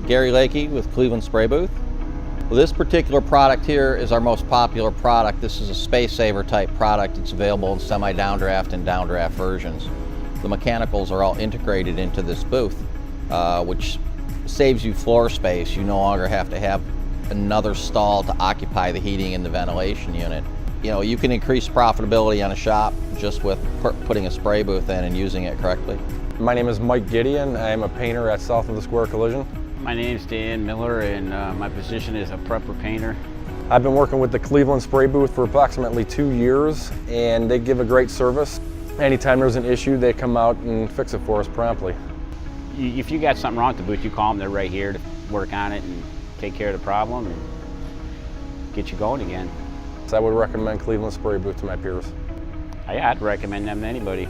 Gary Lakey with Cleveland Spray Booth. Well, this particular product here is our most popular product. This is a space saver type product. It's available in semi-downdraft and downdraft versions. The mechanicals are all integrated into this booth, which saves you floor space. You no longer have to have another stall to occupy the heating and the ventilation unit. You know, you can increase profitability on a shop just with putting a spray booth in and using it correctly. My name is Mike Gideon. I am a painter at South of the Square Collision. My name's Dan Miller, and my position is a prepper painter. I've been working with the Cleveland Spray Booth for approximately 2 years, and they give a great service. Anytime there's an issue, they come out and fix it for us promptly. If you got something wrong with the booth, you call them. They're right here to work on it and take care of the problem and get you going again. So I would recommend Cleveland Spray Booth to my peers. I'd recommend them to anybody.